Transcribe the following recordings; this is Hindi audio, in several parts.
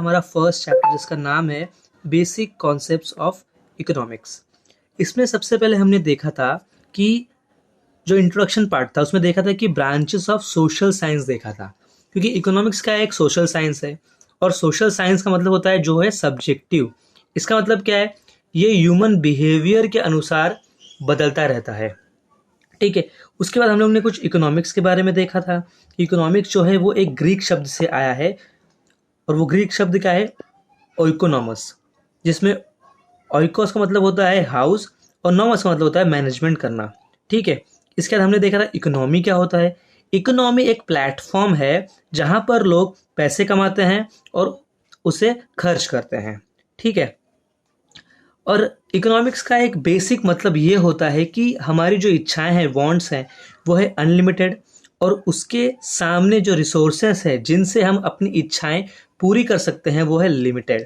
हमारा फर्स्ट चैप्टर जिसका नाम है बेसिक कॉन्सेप्ट्स ऑफ इकोनॉमिक्स। इसमें सबसे पहले हमने देखा था कि जो इंट्रोडक्शन पार्ट था उसमें देखा था कि ब्रांचेस ऑफ सोशल साइंस देखा था, क्योंकि इकोनॉमिक्स का एक सोशल साइंस है और सोशल साइंस का मतलब होता है जो है सब्जेक्टिव। इसका मतलब क्या है, ये ह्यूमन बिहेवियर के अनुसार बदलता रहता है। ठीक है, उसके बाद हम लोग ने कुछ इकोनॉमिक्स के बारे में देखा था। इकोनॉमिक्स जो है वो एक ग्रीक शब्द से आया है और वो ग्रीक शब्द क्या है, ओइकोनॉमस, जिसमें ओइकोस का मतलब होता है हाउस और नॉमस का मतलब होता है मैनेजमेंट करना। ठीक है, इसके बाद हमने देखा था इकोनॉमी क्या होता है। इकोनॉमी एक प्लेटफॉर्म है जहां पर लोग पैसे कमाते हैं और उसे खर्च करते हैं। ठीक है, और इकोनॉमिक्स का एक बेसिक मतलब ये होता है कि हमारी जो इच्छाएं हैं, वांट्स हैं, वो है अनलिमिटेड और उसके सामने जो रिसोर्सेस है जिनसे हम अपनी इच्छाएं पूरी कर सकते हैं वो है लिमिटेड।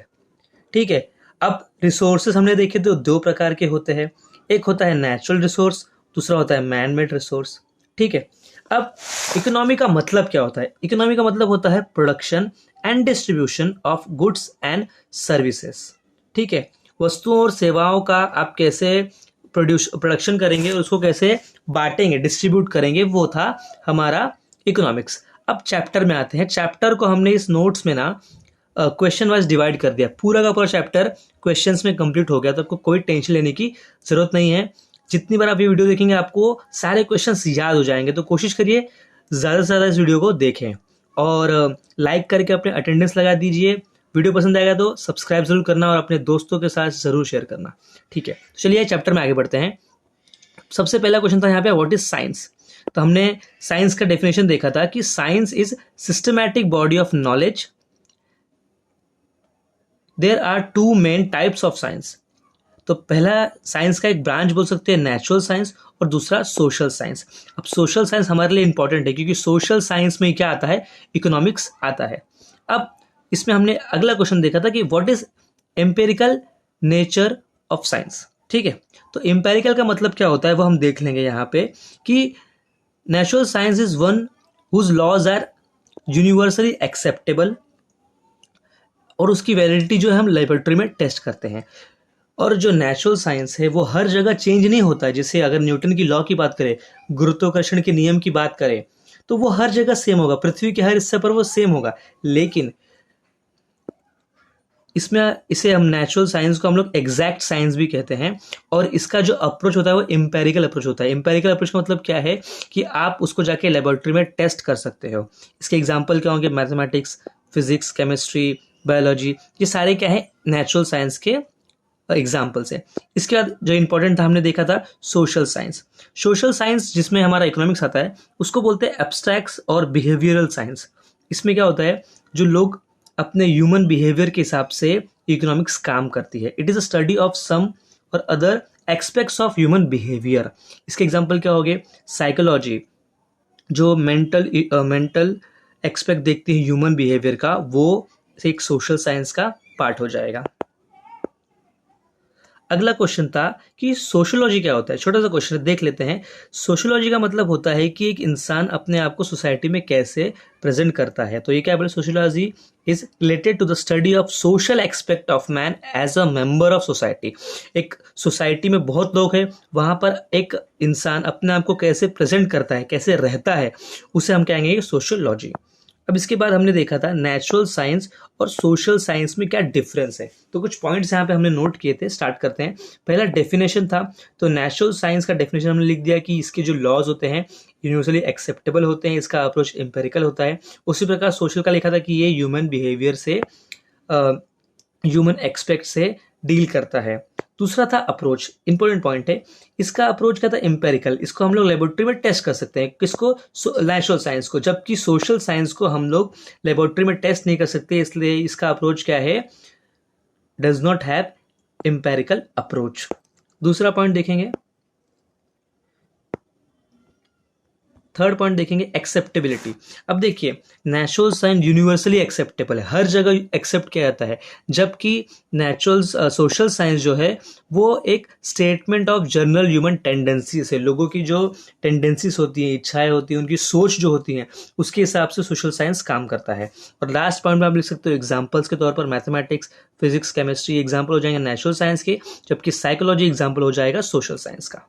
ठीक है, अब रिसोर्सेस हमने देखे तो दो प्रकार के होते हैं, एक होता है नेचुरल रिसोर्स, दूसरा होता है मैन मेड रिसोर्स। ठीक है, अब इकोनॉमी का मतलब क्या होता है। इकोनॉमी का मतलब होता है production and distribution of goods and services. ठीक है, वस्तुओं और सेवाओं का आप कैसे प्रोडक्शन करेंगे और उसको कैसे बांटेंगे, डिस्ट्रीब्यूट करेंगे, वो था हमारा इकोनॉमिक्स। अब चैप्टर में आते हैं। चैप्टर को हमने इस नोट्स में ना क्वेश्चन वाइज डिवाइड कर दिया। पूरा का पूरा चैप्टर क्वेश्चंस में कंप्लीट हो गया, तो आपको कोई टेंशन लेने की जरूरत नहीं है। जितनी बार आप ये वीडियो देखेंगे आपको सारे क्वेश्चंस याद हो जाएंगे। तो कोशिश करिए ज़्यादा से ज़्यादा इस वीडियो को देखें और लाइक करके अपने अटेंडेंस लगा दीजिए। वीडियो पसंद आएगा तो सब्सक्राइब जरूर करना और अपने दोस्तों के साथ जरूर शेयर करना। ठीक है, तो चलिए चैप्टर में आगे बढ़ते हैं। सबसे पहला क्वेश्चन था यहाँ पे, व्हाट इज साइंस। तो हमने साइंस का डेफिनेशन देखा था कि science is systematic body of knowledge. There are two main types of science. तो पहला साइंस का एक ब्रांच बोल सकते हैं नेचुरल साइंस और दूसरा सोशल साइंस। अब सोशल साइंस हमारे लिए इंपॉर्टेंट है क्योंकि सोशल साइंस में क्या आता है, इकोनॉमिक्स आता है। अब इसमें हमने अगला क्वेश्चन देखा था कि what is empirical nature of science. ठीक है, तो एम्पेरिकल का मतलब क्या होता है वो हम देख लेंगे यहाँ पे कि natural science is one whose laws are universally acceptable और उसकी वैलिडिटी जो है हम लेबोरेटरी में टेस्ट करते हैं। और जो नेचुरल साइंस है वो हर जगह चेंज नहीं होता है। जैसे अगर न्यूटन की लॉ की बात करें, गुरुत्वाकर्षण के नियम की बात करें, तो वो हर जगह सेम होगा, पृथ्वी के हर हिस्से पर वो सेम होगा। लेकिन इसमें इसे हम नेचुरल साइंस को हम लोग एग्जैक्ट साइंस भी कहते हैं और इसका जो अप्रोच होता है वो एम्पेरिकल अप्रोच होता है। एम्पेरिकल अप्रोच का मतलब क्या है कि आप उसको जाके लेबोरेटरी में टेस्ट कर सकते हो। इसके एग्जाम्पल क्या होंगे, मैथमेटिक्स, फिजिक्स, केमिस्ट्री, बायोलॉजी, ये सारे क्या है नेचुरल साइंस के एग्जाम्पल्स है। इसके बाद जो इंपॉर्टेंट था हमने देखा था सोशल साइंस। सोशल साइंस जिसमें हमारा इकोनॉमिक्स आता है उसको बोलते हैं एब्स्ट्रैक्ट्स और बिहेवियरल साइंस। इसमें क्या होता है, जो लोग अपने ह्यूमन बिहेवियर के हिसाब से इकोनॉमिक्स काम करती है। It is a study of some और other aspects of human behaviour. इसके एग्जाम्पल क्या हो गए, साइकोलॉजी जो मेंटल एक्सपेक्ट देखती है ह्यूमन बिहेवियर का, वो एक सोशल साइंस का पार्ट हो जाएगा। अगला क्वेश्चन था कि सोशियोलॉजी क्या होता है। छोटा सा क्वेश्चन देख लेते हैं। सोशियोलॉजी का मतलब होता है कि एक इंसान अपने आप को सोसाइटी में कैसे प्रेजेंट करता है। तो ये क्या बोले, sociology is related to the study of social expect of man as a member of society. एक सोसाइटी में बहुत लोग हैं, वहां पर एक इंसान अपने आप को कैसे प्रेजेंट करता है, कैसे रहता है, उसे हम कहेंगे सोशियोलॉजी। अब इसके बाद हमने देखा था नेचुरल साइंस और सोशल साइंस में क्या डिफरेंस है। तो कुछ पॉइंट्स यहाँ पे हमने नोट किए थे, स्टार्ट करते हैं। पहला डेफिनेशन था, तो नेचुरल साइंस का डेफिनेशन हमने लिख दिया कि इसके जो लॉज होते हैं यूनिवर्सली एक्सेप्टेबल होते हैं, इसका अप्रोच एम्पेरिकल होता है। उसी प्रकार सोशल का लिखा था कि ये ह्यूमन बिहेवियर से, ह्यूमन एक्सपेक्ट से डील करता है। दूसरा था अप्रोच, इंपॉर्टेंट पॉइंट है, इसका अप्रोच क्या था, एम्पेरिकल। इसको हम लोग लेबोरेटरी में टेस्ट कर सकते हैं, किसको, नेचुरल साइंस को, जबकि सोशल साइंस को हम लोग लेबोरेटरी में टेस्ट नहीं कर सकते, इसलिए इसका अप्रोच क्या है, does not have empirical approach. दूसरा पॉइंट देखेंगे, थर्ड पॉइंट देखेंगे एक्सेप्टेबिलिटी। अब देखिए नेचुरल साइंस यूनिवर्सली एक्सेप्टेबल है, हर जगह एक्सेप्ट किया जाता है, जबकि नेचुरल सोशल साइंस जो है वो एक statement of general human tendencies है, लोगों की जो टेंडेंसीज होती हैं, इच्छाएं होती हैं, उनकी सोच जो होती हैं, उसके हिसाब से सोशल साइंस काम करता है। और लास्ट पॉइंट में आप लिख सकते हो एग्जाम्पल्स के तौर पर मैथमेटिक्स, फिजिक्स, केमिस्ट्री एग्जाम्पल हो जाएंगे नेचुरल साइंस के, जबकि साइकोलॉजी एग्जाम्पल हो जाएगा सोशल साइंस का।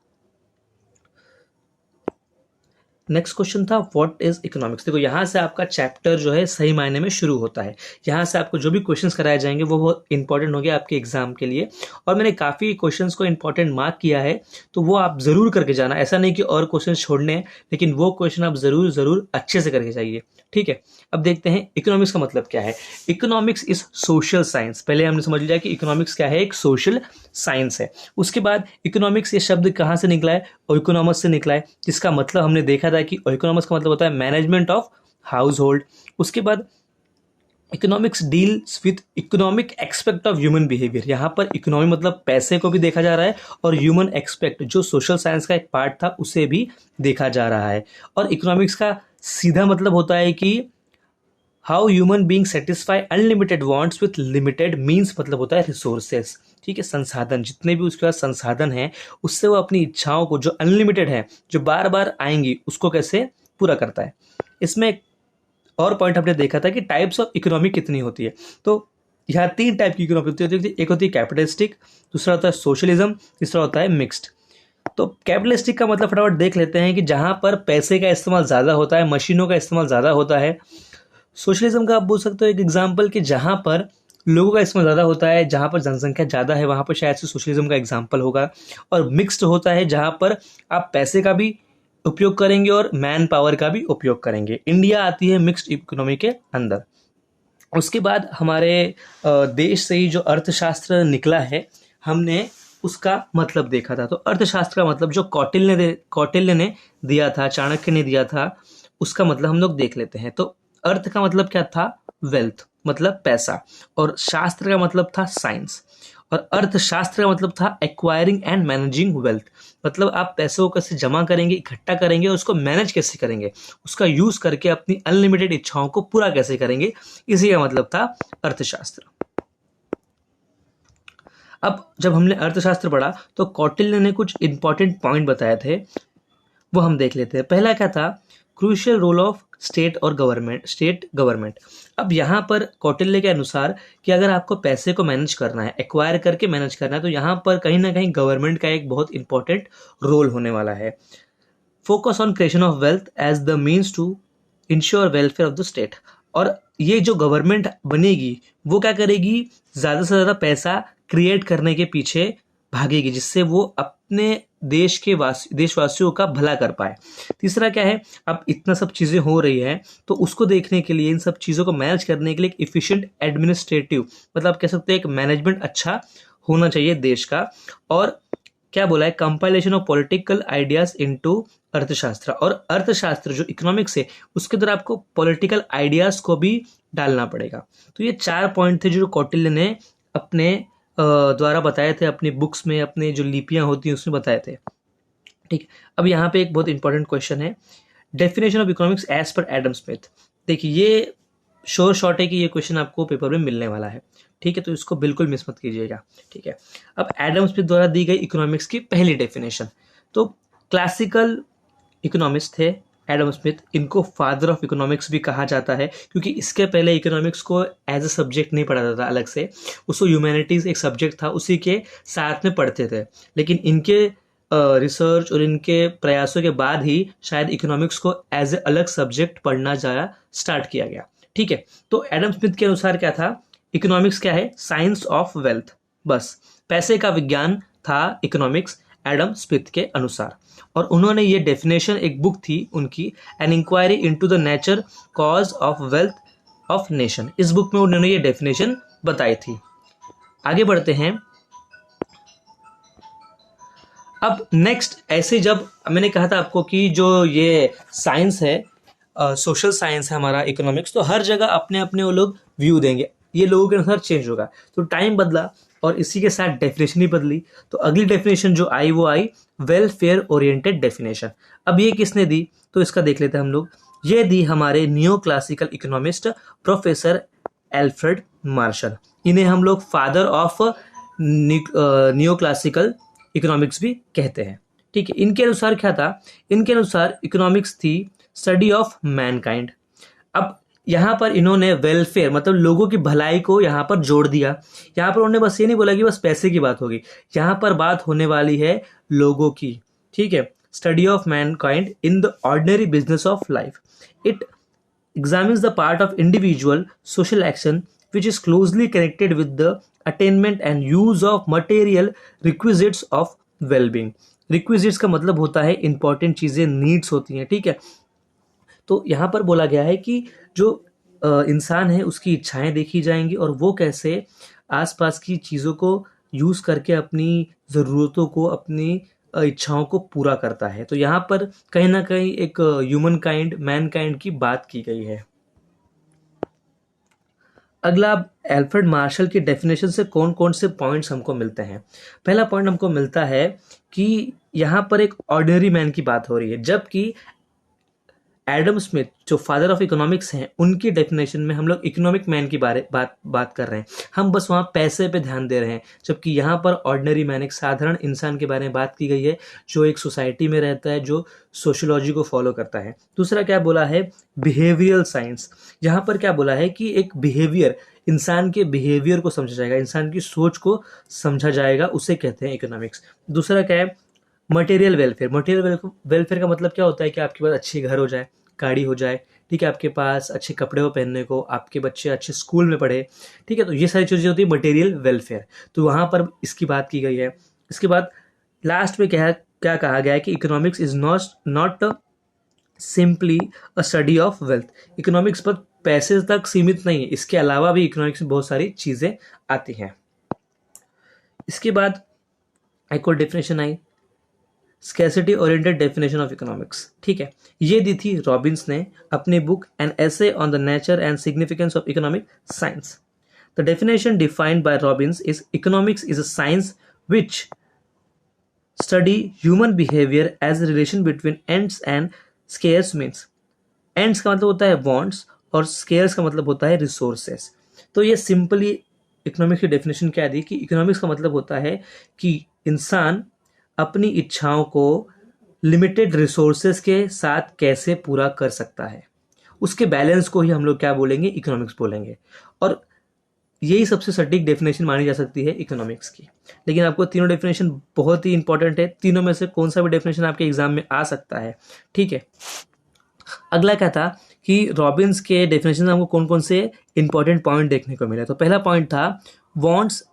नेक्स्ट क्वेश्चन था व्हाट इज इकोनॉमिक्स। देखो यहाँ से आपका चैप्टर जो है सही मायने में शुरू होता है। यहाँ से आपको जो भी क्वेश्चंस कराए जाएंगे वो बहुत इंपॉर्टेंट होंगे आपके एग्जाम के लिए, और मैंने काफ़ी क्वेश्चंस को इंपॉर्टेंट मार्क किया है, तो वो आप ज़रूर करके जाना। ऐसा नहीं कि और क्वेश्चन छोड़ने हैं, लेकिन वो क्वेश्चन आप ज़रूर ज़रूर अच्छे से करके जाइए, ठीक है। अब देखते हैं इकोनॉमिक्स का मतलब क्या है। Economics is social science. पहले हमने समझ लिया कि इकोनॉमिक्स क्या है, एक सोशल साइंस है। उसके बाद इकोनॉमिक्स ये शब्द कहाँ से निकला है, इकोनॉमिक्स से निकला है, जिसका मतलब हमने देखा था कि इकोनॉमिक्स का मतलब होता है मैनेजमेंट ऑफ हाउस होल्ड। उसके बाद economics deals with economic expect of human behaviour. यहाँ पर इकोनॉमी मतलब पैसे को भी देखा जा रहा है, और ह्यूमन एक्सपेक्ट जो सोशल साइंस का एक पार्ट था उसे भी देखा जा रहा है। और इकोनॉमिक्स का सीधा मतलब होता है कि how human being satisfy unlimited wants with limited means, मतलब होता है रिसोर्सेस, ठीक है, संसाधन, जितने भी उसके पास संसाधन हैं उससे वो अपनी इच्छाओं को जो अनलिमिटेड है, जो बार बार आएंगी, उसको कैसे पूरा करता है। इसमें एक और पॉइंट हमने देखा था कि टाइप्स ऑफ इकोनॉमी कितनी होती है। तो यहाँ 3 टाइप की इकोनॉमी होती है। एक होती है कैपिटलिस्टिक, दूसरा होता है सोशलिज्म, तीसरा होता है मिक्स्ड। तो कैपिटलिस्टिक का मतलब फटाफट देख लेते हैं कि जहां पर पैसे का इस्तेमाल ज़्यादा होता है, मशीनों का इस्तेमाल ज़्यादा होता है। सोशलिज्म का आप बोल सकते हो एक एग्जाम्पल कि जहां पर लोगों का इस्तेमाल ज़्यादा होता है, जहां पर जनसंख्या ज़्यादा है, वहां पर शायद से सोशलिज्म का एग्जाम्पल होगा। और मिक्स्ड होता है जहां पर आप पैसे का भी उपयोग करेंगे और मैन पावर का भी उपयोग करेंगे। इंडिया आती है मिक्स्ड इकोनॉमी के अंदर। उसके बाद हमारे देश से ही जो अर्थशास्त्र निकला है, हमने उसका मतलब देखा था। तो अर्थशास्त्र का मतलब जो कौटिल्य ने दिया था, चाणक्य ने दिया था, उसका मतलब हम लोग देख लेते हैं। तो अर्थ का मतलब क्या था, वेल्थ, मतलब पैसा, और शास्त्र का मतलब था साइंस, और अर्थशास्त्र का मतलब था एक्वायरिंग एंड मैनेजिंग वेल्थ, मतलब आप पैसों को कैसे जमा करेंगे, इकट्ठा करेंगे, और उसको मैनेज कैसे करेंगे, उसका यूज करके अपनी अनलिमिटेड इच्छाओं को पूरा कैसे करेंगे, इसी का मतलब था अर्थशास्त्र। अब जब हमने अर्थशास्त्र पढ़ा तो कौटिल्य ने कुछ इंपॉर्टेंट पॉइंट बताए थे, वो हम देख लेते हैं। पहला क्या था, crucial role of state government. अब यहाँ पर कौटिल्य के अनुसार कि अगर आपको पैसे को मैनेज करना है, एक्वायर करके मैनेज करना है, तो यहाँ पर कहीं ना कहीं गवर्नमेंट का एक बहुत इंपॉर्टेंट रोल होने वाला है। Focus on creation of wealth as the means to ensure welfare of the state. और ये जो गवर्नमेंट बनेगी वो क्या करेगी, ज़्यादा से ज़्यादा पैसा क्रिएट करने के पीछे भागेगी, जिससे वो अपने देश के देशवासियों का भला कर पाए। तीसरा क्या है, अब इतना सब चीज़ें हो रही है तो उसको देखने के लिए, इन सब चीज़ों को मैनेज करने के लिए एक इफिशिएंट एडमिनिस्ट्रेटिव, मतलब आप कह सकते हैं एक मैनेजमेंट अच्छा होना चाहिए देश का। और क्या बोला है, compilation of political ideas into अर्थशास्त्र। और अर्थशास्त्र जो इकोनॉमिक्स है उसके अंदर आपको पॉलिटिकल आइडियाज को भी डालना पड़ेगा। तो ये 4 पॉइंट थे जो कौटिल्य ने अपने द्वारा बताए थे, अपनी बुक्स में, अपने जो लिपियां होती हैं उसमें बताए थे, ठीक। अब यहाँ पे एक बहुत इंपॉर्टेंट क्वेश्चन है, definition of economics as per Adam Smith. देखिए ये श्योर शॉर्ट है कि ये क्वेश्चन आपको पेपर में मिलने वाला है, ठीक है, तो इसको बिल्कुल मिस मत कीजिएगा, ठीक है। अब एडम स्मिथ द्वारा दी गई इकोनॉमिक्स की पहली डेफिनेशन। तो क्लासिकल इकोनॉमिस्ट थे एडम स्मिथ, इनको फादर ऑफ इकोनॉमिक्स भी कहा जाता है, क्योंकि इसके पहले इकोनॉमिक्स को एज अ सब्जेक्ट नहीं पढ़ाता था अलग से, उसको ह्यूमैनिटीज़ एक सब्जेक्ट था, उसी के साथ में पढ़ते थे। लेकिन इनके रिसर्च और इनके प्रयासों के बाद ही शायद इकोनॉमिक्स को एज ए अलग सब्जेक्ट पढ़ना ज़्यादा स्टार्ट किया गया, ठीक है। तो एडम स्मिथ के अनुसार क्या था, इकोनॉमिक्स क्या है, साइंस ऑफ वेल्थ, बस पैसे का विज्ञान था इकोनॉमिक्स एडम स्मिथ के अनुसार। और उन्होंने ये डेफिनेशन, एक बुक थी उनकी, an inquiry into the nature cause of wealth of nation, इस बुक में उन्होंने ये डेफिनेशन बताई थी। आगे बढ़ते हैं। अब नेक्स्ट, ऐसे जब मैंने कहा था आपको कि जो ये साइंस है, सोशल साइंस है हमारा इकोनॉमिक्स, तो हर जगह अपने अपने वो लोग व्यू देंगे। ये लोगों के अनुसार चेंज होगा। तो टाइम बदला और इसी के साथ डेफिनेशन ही बदली। तो अगली डेफिनेशन जो आई वो आई वेलफेयर ओरिएंटेड डेफिनेशन। अब ये किसने दी, तो इसका देख लेते हैं हम लोग। ये दी हमारे neo classical economist professor Alfred Marshall. इन्हें हम लोग father of neo classical economics भी कहते हैं। ठीक है, इनके अनुसार क्या था, इनके अनुसार इकोनॉमिक्स थी स्टडी ऑफ मैनकाइंड। अब यहाँ पर इन्होंने वेलफेयर मतलब लोगों की भलाई को यहाँ पर जोड़ दिया। यहाँ पर उन्होंने बस ये नहीं बोला कि बस पैसे की बात होगी, यहाँ पर बात होने वाली है लोगों की। ठीक है, study of Mankind in the ordinary business of life. It examines the part of individual social action which is closely connected with the attainment and use of material requisites of well-being। requisites का मतलब होता है इंपॉर्टेंट चीजें, नीड्स होती हैं। ठीक है, तो यहाँ पर बोला गया है कि जो इंसान है उसकी इच्छाएं देखी जाएंगी और वो कैसे आसपास की चीज़ों को यूज करके अपनी ज़रूरतों को, अपनी इच्छाओं को पूरा करता है। तो यहाँ पर कहीं ना कहीं एक ह्यूमन काइंड, मैन काइंड की बात की गई है। अगला, एल्फ्रेड मार्शल की डेफिनेशन से कौन कौन से पॉइंट्स हमको मिलते हैं। पहला पॉइंट हमको मिलता है कि यहाँ पर एक ऑर्डिनरी मैन की बात हो रही है, जबकि एडम स्मिथ जो फादर ऑफ इकोनॉमिक्स हैं उनकी डेफिनेशन में हम लोग इकोनॉमिक मैन की बात कर रहे हैं। हम बस वहाँ पैसे पे ध्यान दे रहे हैं, जबकि यहाँ पर ऑर्डिनरी मैन, एक साधारण इंसान के बारे में बात की गई है जो एक सोसाइटी में रहता है, जो सोशियोलॉजी को फॉलो करता है। दूसरा क्या बोला है, बिहेवियरल साइंस। यहाँ पर क्या बोला है कि एक बिहेवियर, इंसान के बिहेवियर को समझा जाएगा, इंसान की सोच को समझा जाएगा, उसे कहते हैं इकोनॉमिक्स। दूसरा क्या है, मटेरियल वेलफेयर। मटेरियल वेलफेयर का मतलब क्या होता है कि आपके पास अच्छी घर हो जाए, गाड़ी हो जाए, ठीक है, आपके पास अच्छे कपड़े हो पहनने को, आपके बच्चे अच्छे स्कूल में पढ़े। ठीक है, तो ये सारी चीज़ें होती है मटेरियल वेलफेयर। तो वहाँ पर इसकी बात की गई है। इसके बाद लास्ट में क्या क्या कहा गया है कि economics is not simply a study of wealth. Economics पर पैसे तक सीमित नहीं है, इसके अलावा भी इकोनॉमिक्स में बहुत सारी चीज़ें आती हैं। इसके बाद एक और डेफिनेशन आई, scarcity oriented definition of economics. ठीक है, ये दी थी रॉबिन्स ने अपनी book an essay on the nature and significance of economic science. The definition defined by Robbins is economics is a science which study human behaviour as relation between ends and scarce means. Ends का मतलब होता है वॉन्ट्स और स्केयर्स का मतलब होता है रिसोर्सेस। तो ये सिंपली इकोनॉमिक्स की डेफिनेशन क्या दी कि इकोनॉमिक्स का मतलब होता है कि इंसान अपनी इच्छाओं को लिमिटेड रिसोर्सेज के साथ कैसे पूरा कर सकता है, उसके बैलेंस को ही हम लोग क्या बोलेंगे, इकोनॉमिक्स बोलेंगे। और यही सबसे सटीक डेफिनेशन मानी जा सकती है इकोनॉमिक्स की। लेकिन आपको तीनों डेफिनेशन बहुत ही इंपॉर्टेंट है, तीनों में से कौन सा भी डेफिनेशन आपके एग्जाम में आ सकता है। ठीक है, अगला क्या था कि रॉबिन्स के डेफिनेशन में हमको कौन कौन से इंपॉर्टेंट पॉइंट देखने को मिले। तो पहला पॉइंट था वॉन्ट्स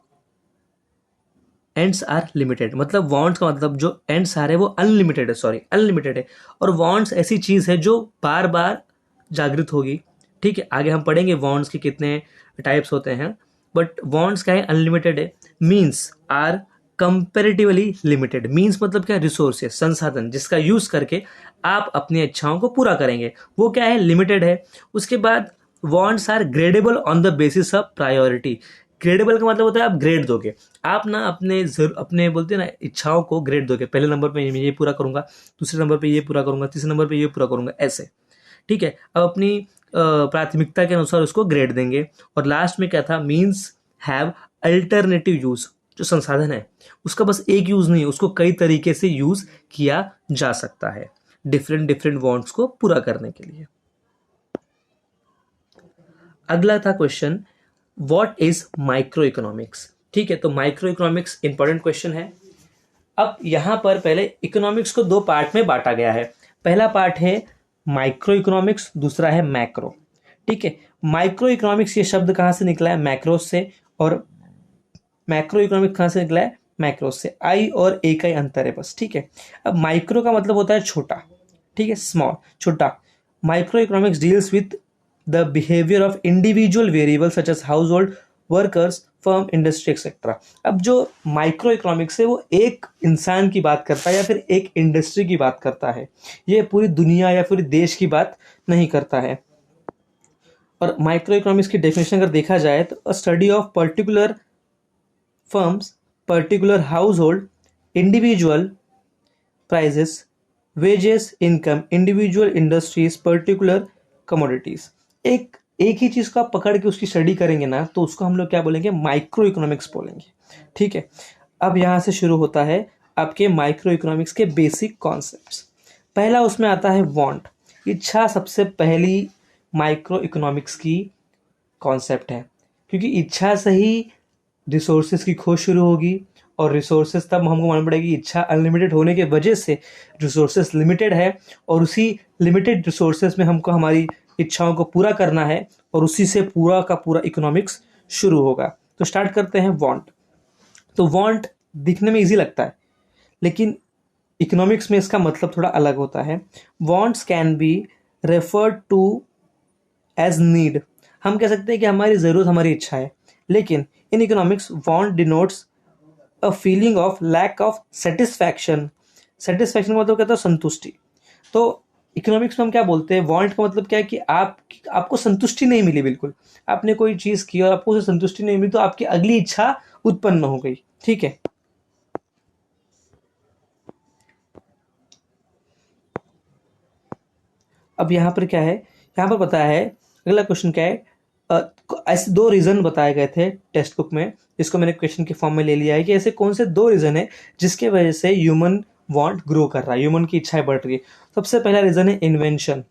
एंड्स आर लिमिटेड। मतलब वॉन्ट्स का मतलब जो एंड्स आ रहे हैं वो अनलिमिटेड है, सॉरी अनलिमिटेड है। और वॉन्ट्स ऐसी चीज है जो बार बार जागृत होगी। ठीक है, आगे हम पढ़ेंगे वॉन्ट्स के कितने टाइप्स होते हैं, बट वॉन्ट्स क्या है, अनलिमिटेड है। Means are comparatively limited. Means मतलब क्या, रिसोर्सेज, संसाधन जिसका यूज करके आप अपनी इच्छाओं को पूरा करेंगे, वो क्या है, लिमिटेड है। उसके बाद wants are gradable on the basis of priority. Gradable का मतलब होता है आप ग्रेड दोगे, आप ना अपने बोलते हैं ना इच्छाओं को ग्रेड दोगे। पहले नंबर पे मैं ये पूरा करूंगा, दूसरे नंबर पे ये पूरा करूंगा, तीसरे नंबर पे ये पूरा करूंगा, ऐसे। ठीक है, अब अपनी प्राथमिकता के अनुसार उसको ग्रेड देंगे। और लास्ट में क्या था, मीन्स हैव अल्टरनेटिव यूज। जो संसाधन है उसका बस एक यूज नहीं है, उसको कई तरीके से यूज किया जा सकता है डिफरेंट वांट्स को पूरा करने के लिए। अगला था question, what is micro economics. ठीक है, तो माइक्रो इकोनॉमिक्स इंपॉर्टेंट क्वेश्चन है। अब यहां पर पहले इकोनॉमिक्स को दो पार्ट में बांटा गया है। पहला पार्ट है माइक्रो इकोनॉमिक्स, दूसरा है मैक्रो। ठीक है, माइक्रो इकोनॉमिक्स ये शब्द कहां से निकला है, मैक्रो से, और मैक्रो इकोनॉमिक्स कहां से निकला है, मैक्रो से। आई और ए का ही अंतर है बस। ठीक है, अब माइक्रो का मतलब होता है छोटा, ठीक है, स्मॉल, छोटा। Micro economics deals with the behaviour of individual variable such as household workers, firm, industry et cetera. अब जो माइक्रो इकोनॉमिक्स है वो एक इंसान की बात करता है या फिर एक इंडस्ट्री की बात करता है, ये पूरी दुनिया या पूरी देश की बात नहीं करता है। और माइक्रो इकोनॉमिक्स की डेफिनेशन अगर देखा जाए तो a study of particular firms, particular household, individual prices, wages, income, individual industries, particular commodities. एक एक ही चीज को आप पकड़ के उसकी स्टडी करेंगे ना तो उसको हम लोग क्या बोलेंगे, माइक्रो इकोनॉमिक्स बोलेंगे। ठीक है, अब यहां से शुरू होता है आपके माइक्रो इकोनॉमिक्स के बेसिक कॉन्सेप्ट्स। पहला उसमें आता है वांट, इच्छा सबसे पहली माइक्रो इकोनॉमिक्स की कॉन्सेप्ट है, क्योंकि इच्छा से ही रिसोर्सेज की खोज शुरू होगी, और रिसोर्सेज तब हमको मालूम पड़ेगी इच्छा अनलिमिटेड होने के वजह से रिसोर्सेज लिमिटेड है, और उसी लिमिटेड रिसोर्सेज में हमको हमारी इच्छाओं को पूरा करना है, और उसी से पूरा का पूरा इकोनॉमिक्स शुरू होगा। तो स्टार्ट करते हैं वांट। तो वांट दिखने में इजी लगता है, लेकिन इकोनॉमिक्स में इसका मतलब थोड़ा अलग होता है। Wants can be referred to as need. हम कह सकते हैं कि हमारी ज़रूरत हमारी इच्छा है, लेकिन in economics want denotes a feeling of lack of satisfaction. Satisfaction का मतलब कहता है संतुष्टि। तो इकोनॉमिक्स में हम क्या बोलते हैं, वांट का मतलब क्या है कि आपको संतुष्टि नहीं मिली, बिल्कुल आपने कोई चीज़ की और आपको उसे संतुष्टि नहीं मिली, तो आपकी अगली इच्छा उत्पन्न हो गई। ठीक है, अब यहाँ पर क्या है, यहाँ पर बताया है, अगला क्वेश्चन क्या है, अ, ऐसे दो रीजन बताए गए थे टेक्स्ट बुक में, इसको मैंने क्वेश्चन के फॉर्म में ले लिया है कि ऐसे कौन से दो रीजन है जिसके वजह से ह्यूमन वांट ग्रो कर रहा है, ह्यूमन की इच्छाएं बढ़ रही है। सबसे पहला रीजन है इन्वेंशन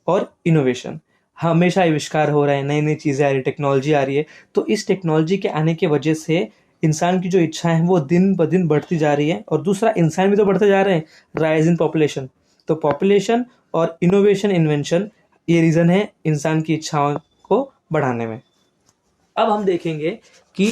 और इनोवेशन। हमेशा आविष्कार हो रहे हैं, नई नई चीज़ें आ रही है, टेक्नोलॉजी आ रही है, तो इस टेक्नोलॉजी के आने की वजह से इंसान की जो इच्छाएं हैं वो दिन ब दिन बढ़ती जा रही है, और दूसरा इंसान भी तो बढ़ते जा रहे हैं, राइज इन पॉपुलेशन। तो पॉपुलेशन और इनोवेशन, इन्वेंशन, ये रीज़न है इंसान की इच्छाओं को बढ़ाने में। अब हम देखेंगे कि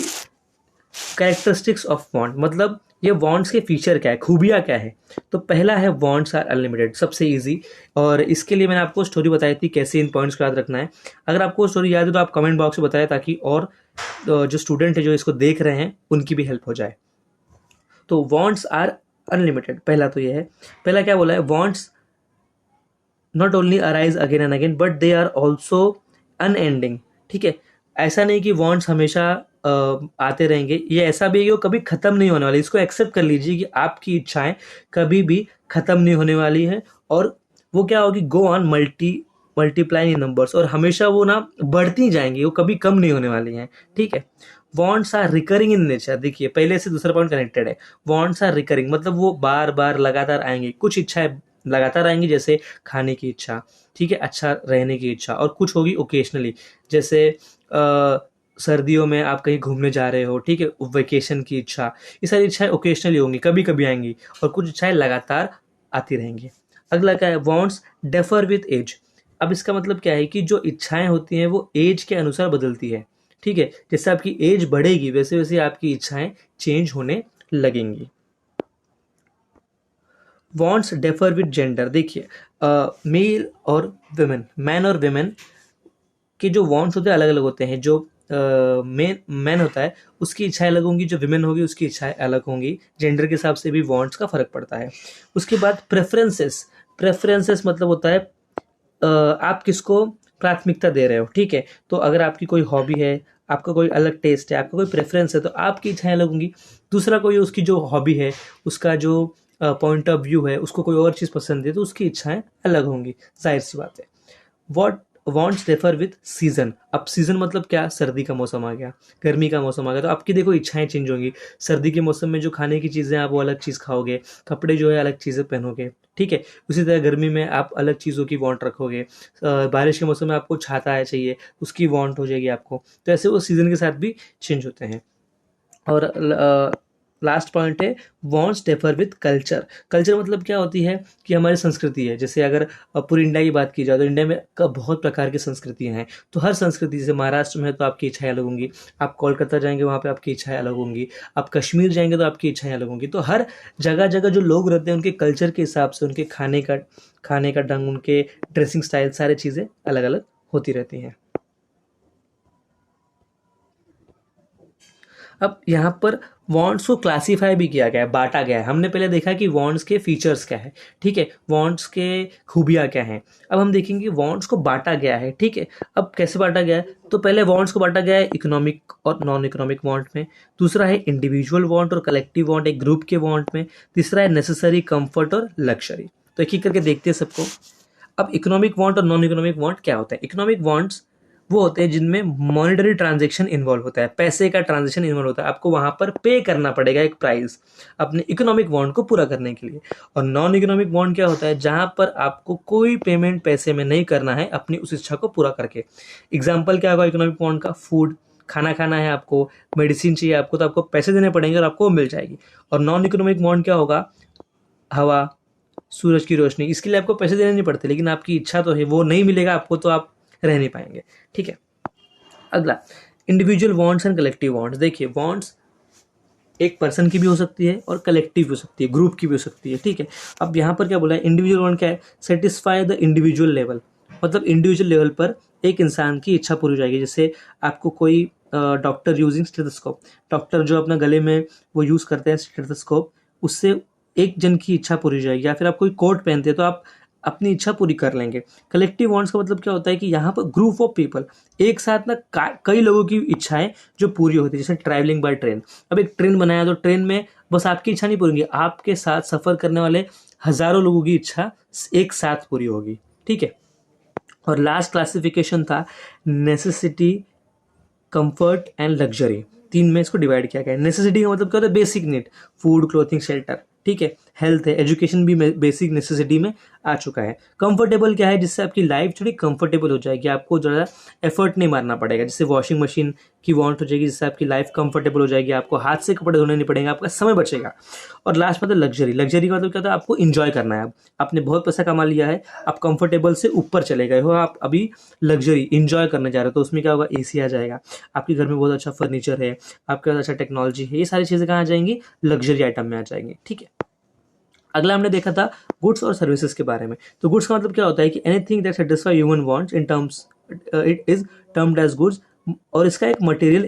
कैरेक्टरिस्टिक्स ऑफ वांट, मतलब ये वांट्स के फीचर क्या है, खूबियाँ क्या है। तो पहला है वांट्स आर अनलिमिटेड, सबसे इजी, और इसके लिए मैंने आपको स्टोरी बताई थी कैसे इन पॉइंट्स को याद रखना है। अगर आपको स्टोरी याद है तो आप कमेंट बॉक्स में बताएं, ताकि और जो स्टूडेंट है जो इसको देख रहे हैं उनकी भी हेल्प हो जाए। तो वांट्स आर अनलिमिटेड, पहला तो ये है। पहला क्या बोला है, wants not only arise again and again but they are also unending. ठीक है, ऐसा नहीं कि वांट्स हमेशा आते रहेंगे, ये ऐसा भी है कि वो कभी खत्म नहीं होने वाली। इसको एक्सेप्ट कर लीजिए कि आपकी इच्छाएं कभी भी खत्म नहीं होने वाली है, और वो क्या होगी, go on multiply in numbers, और हमेशा वो ना बढ़ती जाएंगी, वो कभी कम नहीं होने वाली हैं। ठीक है, wants are recurring in nature. देखिए पहले से दूसरा पॉइंट कनेक्टेड है। वांट्स आर रिकरिंग मतलब वो बार बार लगातार आएंगे, कुछ इच्छाएं लगातार आएंगी, जैसे खाने की इच्छा, ठीक है, अच्छा रहने की इच्छा, और कुछ होगी ओकेशनली, जैसे सर्दियों में आप कहीं घूमने जा रहे हो, ठीक है, वेकेशन की इच्छा। ये सारी इच्छाएं ओकेशनली होंगी, कभी कभी आएंगी, और कुछ इच्छाएं लगातार आती रहेंगी। अगला क्या है, वांट्स डेफर विथ एज। अब इसका मतलब क्या है कि जो इच्छाएं होती हैं वो एज के अनुसार बदलती है। ठीक है, जैसे आपकी एज बढ़ेगी वैसे वैसे आपकी इच्छाएं चेंज होने लगेंगी। Wants defer with gender. देखिए मेल और वुमेन, मैन और वुमेन के जो वांट्स होते हैं अलग अलग होते हैं। जो मैन होता है उसकी इच्छाएं अलग होंगी, जो विमेन होगी उसकी इच्छाएं अलग होंगी। जेंडर के हिसाब से भी वांट्स का फर्क पड़ता है। उसके बाद प्रेफरेंसेस। प्रेफरेंसेस मतलब होता है आप किसको प्राथमिकता दे रहे हो। ठीक है, तो अगर आपकी कोई हॉबी है, आपका कोई अलग टेस्ट है, आपका कोई प्रेफरेंस है, तो आपकी इच्छाएं अलग होंगी। दूसरा कोई उसकी जो हॉबी है, उसका जो पॉइंट ऑफ व्यू है, उसको कोई और चीज़ पसंद है, तो उसकी इच्छाएं अलग होंगी, जाहिर सी बात है। What wants refer with season. अब सीजन मतलब क्या, सर्दी का मौसम आ गया, गर्मी का मौसम आ गया, तो आपकी देखो इच्छाएं चेंज होंगी। सर्दी के मौसम में जो खाने की चीज़ें आप वो अलग चीज़ खाओगे, कपड़े जो है अलग चीज़ें पहनोगे। ठीक है, उसी तरह गर्मी में आप अलग चीज़ों की वांट रखोगे। बारिश के मौसम में आपको छाता है चाहिए, उसकी वांट हो जाएगी आपको। तो ऐसे वो सीज़न के साथ भी चेंज होते हैं। और लास्ट पॉइंट है wants defer with culture. Culture मतलब क्या होती है कि हमारी संस्कृति है। जैसे अगर पूरी इंडिया की बात की जाए तो इंडिया में बहुत प्रकार की संस्कृतियां हैं। तो हर संस्कृति, जैसे महाराष्ट्र में है तो आपकी इच्छाएं अलग होंगी, आप कोलकाता जाएंगे वहाँ पे आपकी इच्छाएं अलग होंगी, आप कश्मीर जाएंगे तो आपकी इच्छाएं अलग होंगी। तो हर जगह जगह जो लोग रहते हैं उनके कल्चर के हिसाब से, उनके खाने का ढंग, उनके ड्रेसिंग स्टाइल, सारी चीज़ें अलग अलग होती रहती हैं। अब यहाँ पर वॉन्ट्स को क्लासीफाई भी किया गया है, बांटा गया है। हमने पहले देखा कि वॉन्ट्स के फीचर्स क्या है, ठीक है, वॉन्ट्स के खूबियाँ क्या हैं। अब हम देखेंगे वॉन्ट्स को बांटा गया है, ठीक है। अब कैसे बांटा गया है, तो पहले वॉन्ट्स को बांटा गया है इकोनॉमिक और नॉन इकोनॉमिक वॉन्ट में, दूसरा है इंडिविजुअल वॉन्ट और कलेक्टिव वॉन्ट, एक ग्रुप के वॉन्ट में, तीसरा है नेसेसरी कंफर्ट और लग्जरी। तो एक एक करके देखते हैं सबको। अब इकोनॉमिक वांट और नॉन इकोनॉमिक वांट क्या होता है। इकोनॉमिक वांट्स वो होते हैं जिनमें मॉनेटरी ट्रांजैक्शन इन्वॉल्व होता है, पैसे का ट्रांजैक्शन इन्वॉल्व होता है, आपको वहां पर पे करना पड़ेगा एक प्राइस अपने इकोनॉमिक वांट को पूरा करने के लिए। और नॉन इकोनॉमिक वांट क्या होता है, जहां पर आपको कोई पेमेंट पैसे में नहीं करना है अपनी उस इच्छा को पूरा करके। एग्जाम्पल क्या होगा इकोनॉमिक वांट का, फूड, खाना खाना है आपको, मेडिसिन चाहिए आपको, तो आपको पैसे देने पड़ेंगे और आपको मिल जाएगी। और नॉन इकोनॉमिक वांट क्या होगा, हवा, सूरज की रोशनी, इसके लिए आपको पैसे देने नहीं पड़ते, लेकिन आपकी इच्छा तो है, वो नहीं मिलेगा आपको तो आप रह नहीं पाएंगे, ठीक है। अगला individual wants and collective wants. देखिए वांट्स एक पर्सन की भी हो सकती है और कलेक्टिव भी हो सकती है, ग्रुप की भी हो सकती है, ठीक है। अब यहाँ पर क्या बोला है, इंडिविजुअल वांट क्या है, सेटिस्फाई द इंडिविजुअल लेवल, मतलब इंडिविजुअल लेवल पर एक इंसान की इच्छा पूरी हो जाएगी। जैसे आपको कोई डॉक्टर यूजिंग स्टेथोस्कोप, डॉक्टर जो अपना गले में वो यूज करते हैं स्टेथोस्कोप, उससे एक जन की इच्छा पूरी हो जाएगी। या फिर आप कोई कोट पहनते हैं तो आप अपनी इच्छा पूरी कर लेंगे। कलेक्टिव वांट्स का मतलब क्या होता है कि यहाँ पर ग्रुप ऑफ पीपल, एक साथ ना कई लोगों की इच्छाएं जो पूरी होती है। जैसे ट्रैवलिंग बाय ट्रेन, अब एक ट्रेन बनाया तो ट्रेन में बस आपकी इच्छा नहीं पूरी होगी, आपके साथ सफर करने वाले हजारों लोगों की इच्छा एक साथ पूरी होगी, ठीक है। और लास्ट क्लासिफिकेशन था नेसेसिटी, कंफर्ट एंड लग्जरी। तीन में इसको डिवाइड किया गया है। नेसेसिटी का मतलब क्या होता है, basic need, food, clothing, shelter, ठीक है। हेल्थ है, एजुकेशन भी बेसिक नेसेसिटी में आ चुका है। कंफर्टेबल क्या है, जिससे आपकी लाइफ थोड़ी कंफर्टेबल हो जाएगी, आपको ज़्यादा एफर्ट नहीं मारना पड़ेगा। जैसे वॉशिंग मशीन की वांट हो जाएगी, जिससे आपकी लाइफ कंफर्टेबल हो जाएगी, आपको हाथ से कपड़े धोने नहीं पड़ेंगे, आपका समय बचेगा। और लास्ट मतलब लग्जरी। लग्जरी का मतलब क्या होता है, आपको इंजॉय करना है, आपने बहुत पैसा कमा लिया है, आप कंफर्टेबल से ऊपर चले गए हो, आप अभी लग्जरी इंजॉय करने जा रहे हो, तो उसमें क्या होगा, एसी आ जाएगा, आपके घर में बहुत अच्छा फर्नीचर है, आपके पास अच्छा टेक्नोलॉजी है, ये सारी चीज़ें कहाँ आ जाएंगी, लग्जरी आइटम में आ जाएंगी, ठीक है। अगला हमने देखा था गुड्स और सर्विसेज के बारे में। तो गुड्स का मतलब क्या होता है कि anything that satisfy human wants in terms, it is termed as goods. और इसका एक मटेरियल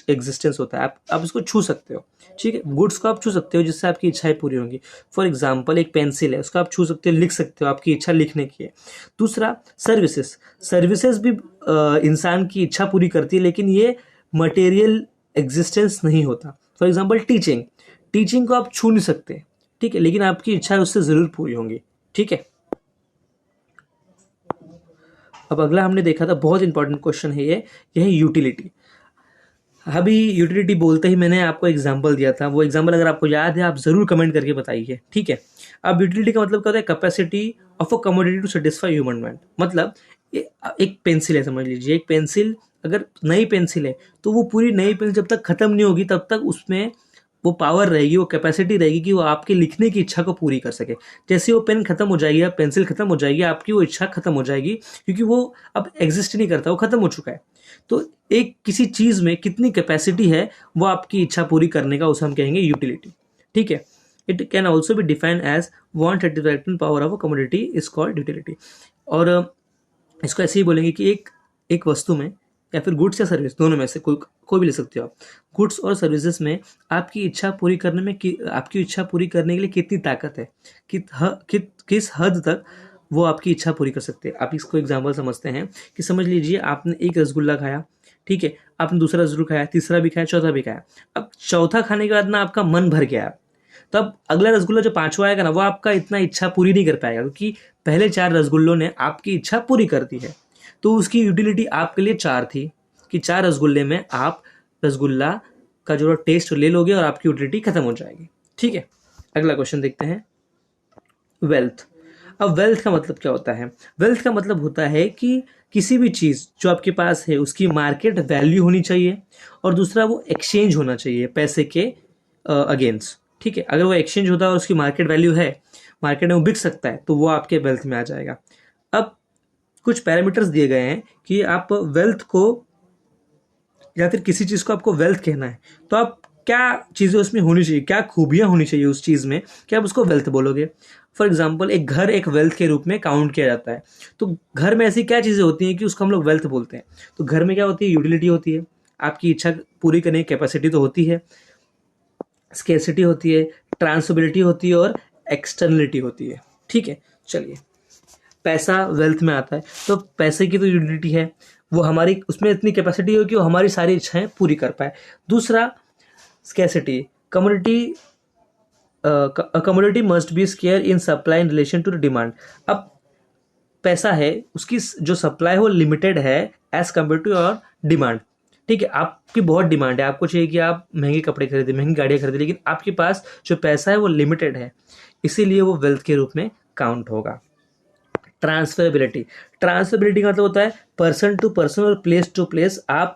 एग्जिस्टेंस होता है, आप इसको छू सकते हो, ठीक है। गुड्स को आप छू सकते हो जिससे आपकी इच्छाएं पूरी होंगी। फॉर एग्जाम्पल एक पेंसिल है, उसको आप छू सकते हो, लिख सकते हो, आपकी इच्छा लिखने की है। दूसरा सर्विसेज, सर्विसेज भी इंसान की इच्छा पूरी करती है, लेकिन ये मटेरियल एग्जिस्टेंस नहीं होता। फॉर एग्जाम्पल टीचिंग, टीचिंग को आप छू नहीं सकते, ठीक है, लेकिन आपकी इच्छा उससे जरूर पूरी होंगी, ठीक है। अब अगला हमने देखा था, बहुत इंपॉर्टेंट क्वेश्चन है ये है यूटिलिटी। अभी यूटिलिटी बोलते ही मैंने आपको एग्जांपल दिया था, वो एग्जांपल अगर आपको याद है आप जरूर कमेंट करके बताइए, ठीक है। अब यूटिलिटी का मतलब क्या होता है, capacity of a commodity to satisfy human want. मतलब एक पेंसिल है, समझ लीजिए एक पेंसिल, अगर नई पेंसिल है तो वो पूरी नई पेंसिल जब तक खत्म नहीं होगी तब तक उसमें वो पावर रहेगी, वो कैपेसिटी रहेगी कि वो आपके लिखने की इच्छा को पूरी कर सके। जैसे वो पेन खत्म हो जाएगी या पेंसिल खत्म हो जाएगी, आपकी वो इच्छा खत्म हो जाएगी, क्योंकि वो अब एग्जिस्ट नहीं करता, वो खत्म हो चुका है। तो एक किसी चीज में कितनी कैपेसिटी है वो आपकी इच्छा पूरी करने का, उसे हम कहेंगे यूटिलिटी, ठीक है। It can also be defined as want satisfaction power of a commodity is called utility. और इसको ऐसे ही बोलेंगे कि एक वस्तु में या फिर गुड्स या सर्विस, दोनों में से कोई भी ले सकते हो आप, गुड्स और सर्विसेज में आपकी इच्छा पूरी करने में आपकी इच्छा पूरी करने के लिए कितनी ताकत है, किस हद तक वो आपकी इच्छा पूरी कर सकते हैं। आप इसको एग्जाम्पल समझते हैं कि समझ लीजिए आपने एक रसगुल्ला खाया, ठीक है, आपने दूसरा रसगुल्ला खाया, तीसरा भी खाया, चौथा भी खाया। अब चौथा खाने के बाद ना आपका मन भर गया, तब अगला रसगुल्ला जो पांचवा आएगा ना, वो आपका इतना इच्छा पूरी नहीं कर पाएगा, क्योंकि पहले चार रसगुल्लों ने आपकी इच्छा पूरी कर दी है। तो उसकी यूटिलिटी आपके लिए चार थी कि चार रसगुल्ले में आप रसगुल्ला का जो टेस्ट ले लोगे और आपकी यूटिलिटी खत्म हो जाएगी, ठीक है। अगला क्वेश्चन देखते हैं, वेल्थ। अब वेल्थ का मतलब क्या होता है, वेल्थ का मतलब होता है कि किसी भी चीज जो आपके पास है उसकी मार्केट वैल्यू होनी चाहिए, और दूसरा वो एक्सचेंज होना चाहिए पैसे के अगेंस्ट, ठीक है। अगर वो एक्सचेंज होता है और उसकी मार्केट वैल्यू है, मार्केट में वो बिक सकता है, तो वो आपके वेल्थ में आ जाएगा। अब कुछ पैरामीटर्स दिए गए हैं कि आप वेल्थ को या फिर किसी चीज को आपको वेल्थ कहना है तो आप क्या चीजें उसमें होनी चाहिए, क्या खूबियां होनी चाहिए उस चीज में कि आप उसको वेल्थ बोलोगे। फॉर एग्जाम्पल एक घर एक वेल्थ के रूप में काउंट किया जाता है, तो घर में ऐसी क्या चीजें होती हैं कि उसको हम लोग वेल्थ बोलते हैं। तो घर में क्या होती है, यूटिलिटी होती है, आपकी इच्छा पूरी करने की कैपेसिटी तो होती है, स्केर्सिटी होती है, ट्रांसफरेबिलिटी होती है और एक्सटर्नलिटी होती है। ठीक है, चलिए पैसा वेल्थ में आता है, तो पैसे की तो यूटिलिटी है, वो हमारी उसमें इतनी कैपेसिटी हो कि वो हमारी सारी इच्छाएं पूरी कर पाए। दूसरा scarcity, commodity commodity must be scarce in supply in relation to demand. अब पैसा है, उसकी जो सप्लाई है वो लिमिटेड है as compare to your demand. ठीक है, आपकी बहुत डिमांड है, आपको चाहिए कि आप महंगे कपड़े खरीदें, महंगी गाड़ियाँ खरीदें, लेकिन आपके पास जो पैसा है वो लिमिटेड है, इसीलिए वो वेल्थ के रूप में काउंट होगा। ट्रांसफरेबिलिटी, ट्रांसफरेबिलिटी का मतलब होता है पर्सन टू पर्सन और प्लेस टू प्लेस आप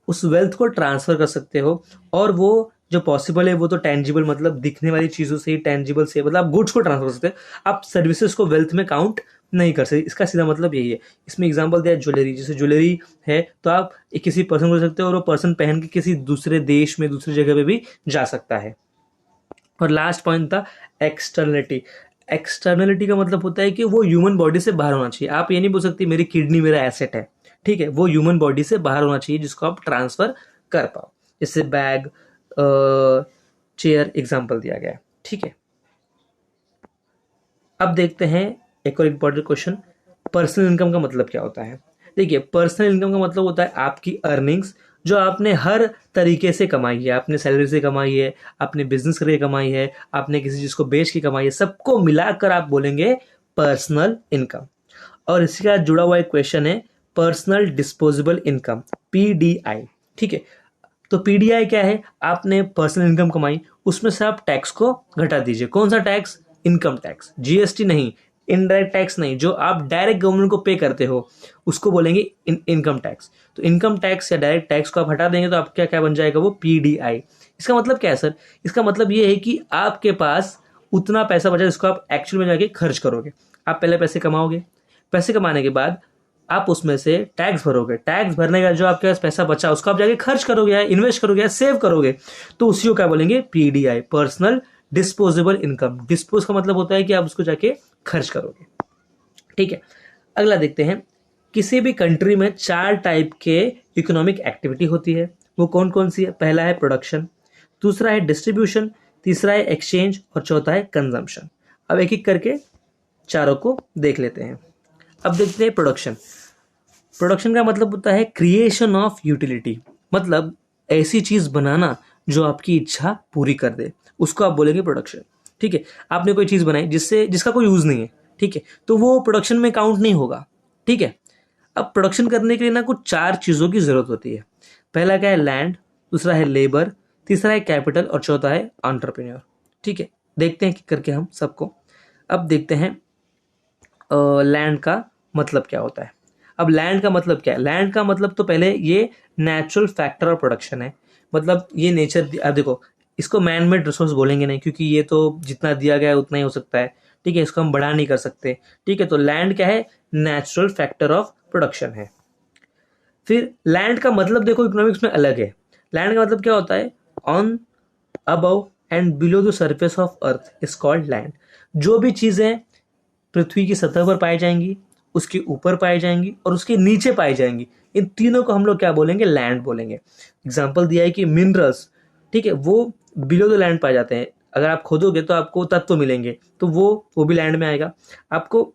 उस वेल्थ को ट्रांसफर कर सकते हो, और वो जो पॉसिबल है वो तो टेंजिबल मतलब दिखने वाली चीज़ों से ही, टेंजिबल से मतलब आप गुड्स को ट्रांसफर कर सकते हो, आप सर्विसेज को वेल्थ में काउंट नहीं कर सकते। इसका सीधा मतलब यही है। इसमें एग्जांपल दिया ज्वेलरी, जैसे ज्वेलरी है तो आप किसी पर्सन को दे सकते हो और वो पर्सन पहन के किसी दूसरे देश में, दूसरी जगह पे भी जा सकता है। और लास्ट पॉइंट था एक्सटर्नलिटी। एक्सटर्नलिटी का मतलब होता है कि वो ह्यूमन बॉडी से बाहर होना चाहिए। आप ये नहीं बोल सकते मेरी किडनी मेरा एसेट है, ठीक है, वो ह्यूमन बॉडी से बाहर होना चाहिए जिसको आप ट्रांसफर कर पाओ। जैसे बैग, चेयर एग्जाम्पल दिया गया है। ठीक है, अब देखते हैं एक और इम्पोर्टेंट क्वेश्चन, पर्सनल इनकम का मतलब क्या होता है। देखिए, पर्सनल इनकम का मतलब होता है आपकी अर्निंग्स जो आपने हर तरीके से कमाई है, आपने सैलरी से कमाई है, आपने बिजनेस करके कमाई है, आपने किसी चीज को बेच के कमाई है, सबको मिलाकर आप बोलेंगे पर्सनल इनकम। और इसके साथ जुड़ा हुआ एक क्वेश्चन है पर्सनल डिस्पोजेबल इनकम, पीडीआई। ठीक है, तो पीडीआई क्या है, आपने पर्सनल इनकम कमाई, उसमें से आप टैक्स को घटा दीजिए। कौन सा टैक्स? इनकम टैक्स, जीएसटी नहीं, इनडायरेक्ट टैक्स नहीं, जो आप डायरेक्ट गवर्नमेंट को पे करते हो उसको बोलेंगे इनकम टैक्स। तो इनकम टैक्स या डायरेक्ट टैक्स को आप हटा देंगे तो आप क्या क्या बन जाएगा, वो पीडीआई। इसका मतलब क्या है सर? इसका मतलब ये है कि आपके पास उतना पैसा बचा जिसको आप एक्चुअल में जाके खर्च करोगे। आप पहले पैसे कमाओगे, पैसे कमाने के बाद आप उसमें से टैक्स भरोगे, टैक्स भरने का जो आपके पास पैसा बचा उसको आप जाके खर्च करोगे या इन्वेस्ट करोगे या सेव करोगे, तो उसी को क्या बोलेंगे, PDI, personal disposable income. Dispose का मतलब होता है कि आप उसको जाके खर्च करोगे। ठीक है, अगला देखते हैं, किसी भी कंट्री में 4 टाइप के इकोनॉमिक एक्टिविटी होती है, वो कौन कौन सी है? पहला है प्रोडक्शन, दूसरा है डिस्ट्रीब्यूशन, तीसरा है एक्सचेंज और चौथा है कंजम्पशन। अब एक एक करके चारों को देख लेते हैं। अब देखते हैं प्रोडक्शन। प्रोडक्शन का मतलब होता है क्रिएशन ऑफ यूटिलिटी, मतलब ऐसी चीज बनाना जो आपकी इच्छा पूरी कर दे, उसको आप बोलेंगे प्रोडक्शन। ठीक है, आपने कोई चीज बनाई जिसका कोई यूज नहीं है, ठीक है, तो वो प्रोडक्शन में काउंट नहीं होगा। ठीक है, अब प्रोडक्शन करने के लिए ना कुछ 4 चीजों की जरूरत होती है। पहला क्या है? लैंड, दूसरा है लेबर, तीसरा है कैपिटल और चौथा है एंटरप्रेन्योर। ठीक है, देखते हैं कि करके हम सबको। अब देखते हैं लैंड का मतलब क्या होता है। अब लैंड का मतलब क्या है? लैंड का मतलब तो पहले ये नेचुरल फैक्टर ऑफ प्रोडक्शन है, मतलब ये नेचर। अब देखो, इसको मैन मेड रिसोर्स बोलेंगे नहीं, क्योंकि ये तो जितना दिया गया है उतना ही हो सकता है। ठीक है, इसको हम बढ़ा नहीं कर सकते। ठीक है, तो लैंड क्या है? नेचुरल फैक्टर ऑफ प्रोडक्शन है। फिर लैंड का मतलब देखो इकोनॉमिक्स में अलग है। लैंड का मतलब क्या होता है? On, above and below the surface of earth is called land. जो भी चीजें पृथ्वी की सतह पर पाई जाएंगी, उसके ऊपर पाई जाएंगी और उसके नीचे पाई जाएंगी, इन तीनों को हम लोग क्या बोलेंगे? लैंड बोलेंगे। एग्जाम्पल दिया है कि मिनरल्स, ठीक है, वो बिलो द लैंड पाए जाते हैं। अगर आप खोदोगे तो आपको तत्व मिलेंगे, तो वो भी लैंड में आएगा। आपको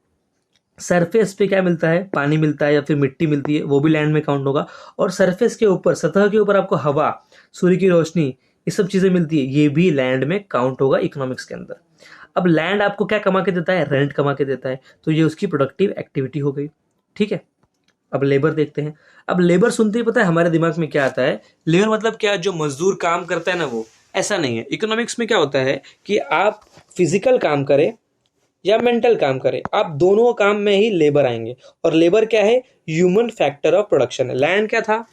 सरफेस पे क्या मिलता है? पानी मिलता है या फिर मिट्टी मिलती है, वो भी लैंड में काउंट होगा। और सरफेस के ऊपर, सतह के ऊपर आपको हवा, सूर्य की रोशनी, ये सब चीजें मिलती है, ये भी लैंड में काउंट होगा इकोनॉमिक्स के अंदर। अब लैंड आपको क्या कमा के देता है? रेंट कमा के देता है, तो ये उसकी प्रोडक्टिव एक्टिविटी हो गई। ठीक है, अब लेबर देखते हैं। अब लेबर सुनते ही पता है हमारे दिमाग में क्या आता है? लेबर मतलब क्या? जो मजदूर काम करता है ना, वो। ऐसा नहीं है। इकोनॉमिक्स में क्या होता है कि आप फिजिकल काम करें या मेंटल काम करें, आप दोनों काम में ही लेबर आएंगे। और लेबर क्या है? ह्यूमन फैक्टर ऑफ प्रोडक्शन है। लैंड क्या था?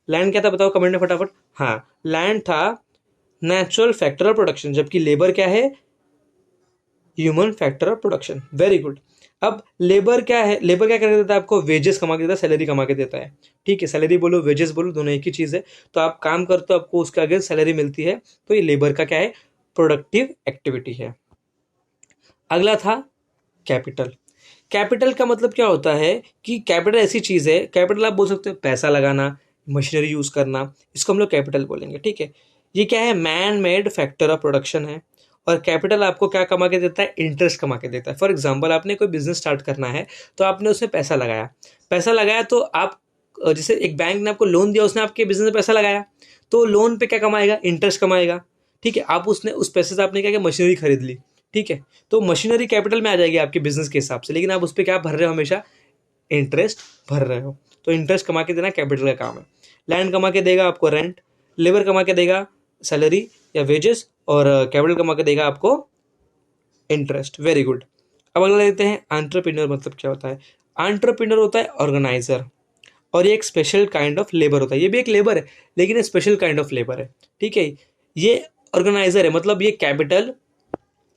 लैंड क्या था बताओ कमेंट में फटाफट। हाँ, लैंड था नेचुरल फैक्टर ऑफ प्रोडक्शन, जबकि लेबर क्या है? Human factor of production. Very good. अब लेबर क्या है? लेबर क्या कर देता है? आपको वेजेस कमा के देता है, सैलरी कमा के देता है। ठीक है, सैलरी बोलो वेजेस बोलो, दोनों एक ही चीज है। तो आप काम करते हो, आपको उसके आगे सैलरी मिलती है, तो ये लेबर का क्या है? प्रोडक्टिव एक्टिविटी है। अगला था कैपिटल। कैपिटल का मतलब क्या होता है कि कैपिटल ऐसी चीज है, कैपिटल आप बोल सकते हो पैसा लगाना मशीनरी यूज़ करना, इसको हम लोग कैपिटल बोलेंगे, ठीक है। ये क्या है, man made factor of production है। और कैपिटल आपको क्या कमा के देता है, इंटरेस्ट कमा के देता है। फॉर एग्जांपल आपने कोई बिजनेस स्टार्ट करना है, तो आपने उसमें पैसा लगाया तो आप जैसे एक बैंक ने आपको लोन दिया, उसने आपके बिजनेस में पैसा लगाया, तो लोन पे क्या कमाएगा, इंटरेस्ट कमाएगा, ठीक है। आप उसने उस पैसे से आपने क्या किया, मशीनरी खरीद ली, ठीक है। तो मशीनरी कैपिटल में आ जाएगी आपके बिजनेस के हिसाब से, लेकिन आप उस पर क्या भर रहे हो, हमेशा इंटरेस्ट भर रहे हो। तो इंटरेस्ट कमा के देना कैपिटल का काम है। लैंड कमा के देगा आपको रेंट, लेबर कमा के देगा सैलरी या वेजेस, और कैपिटल कमा के देगा आपको इंटरेस्ट। Very good. अब अगला लेते हैं, एंटरप्रेन्योर मतलब क्या होता है। एंटरप्रेन्योर होता है ऑर्गेनाइजर, और ये एक स्पेशल काइंड ऑफ लेबर होता है। ये भी एक लेबर है, लेकिन एक स्पेशल काइंड ऑफ लेबर है, ठीक है। ये ऑर्गेनाइजर है, मतलब ये कैपिटल,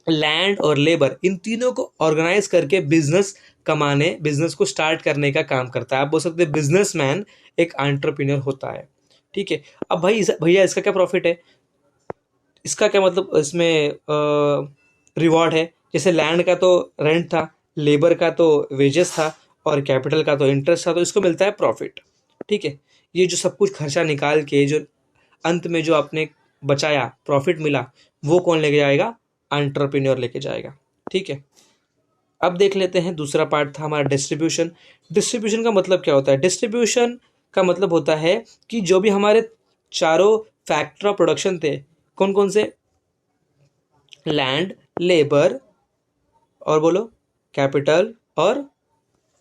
लैंड और लेबर, इन तीनों को ऑर्गेनाइज करके बिजनेस को स्टार्ट करने का काम करता है। आप बोल सकते हैं बिजनेसमैन एक एंटरप्रेन्योर होता है, ठीक है। अब भाई भैया इसका क्या प्रॉफिट है, इसका क्या मतलब इसमें रिवॉर्ड है। जैसे लैंड का तो रेंट था, लेबर का तो वेजेस था, और कैपिटल का तो इंटरेस्ट था, तो इसको मिलता है प्रॉफिट, ठीक है। ये जो सब कुछ खर्चा निकाल के जो अंत में जो आपने बचाया, प्रॉफिट मिला, वो कौन लेके जाएगा, एंटरप्रेन्योर लेके जाएगा, ठीक है। अब देख लेते हैं, दूसरा पार्ट था हमारा डिस्ट्रीब्यूशन। डिस्ट्रीब्यूशन का मतलब क्या होता है, डिस्ट्रीब्यूशन का मतलब होता है कि जो भी हमारे चारों फैक्टर ऑफ प्रोडक्शन थे, कौन कौन से, लैंड, लेबर, और बोलो कैपिटल और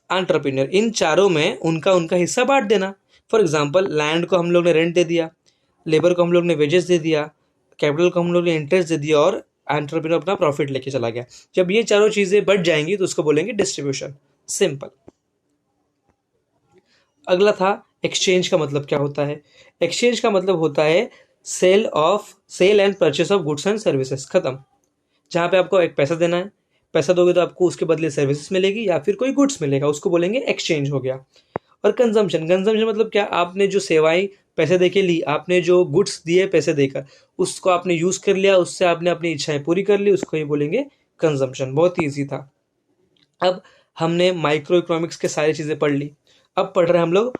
एंटरप्रेन्योर, इन चारों में उनका उनका हिस्सा बांट देना। फॉर एग्जांपल लैंड को हम लोग ने रेंट दे दिया, लेबर को हम लोग ने वेजेस दे दिया, कैपिटल को हम लोग ने इंटरेस्ट दे दिया, और एंटरप्रेन्योर अपना प्रॉफिट लेके चला गया। जब ये चारों चीजें बढ़ जाएंगी तो उसको बोलेंगे डिस्ट्रीब्यूशन, सिंपल। अगला था एक्सचेंज का मतलब क्या होता है। एक्सचेंज का मतलब होता है sale and purchase of goods and services, खत्म। जहाँ पे आपको एक पैसा देना है, पैसा दोगे तो आपको उसके बदले सर्विसेज मिलेगी या फिर कोई गुड्स मिलेगा, उसको बोलेंगे एक्सचेंज हो गया। और कंजम्पशन मतलब क्या, आपने जो सेवाएं पैसे देके ली, आपने जो गुड्स दिए पैसे देकर, उसको आपने यूज कर लिया, उससे आपने अपनी इच्छाएं पूरी कर ली, उसको ही बोलेंगे कंजम्पशन। बहुत ही ईजी था। अब हमने माइक्रो इकोनॉमिक्स के सारी चीजें पढ़ ली। अब पढ़ रहे हैं हम लोग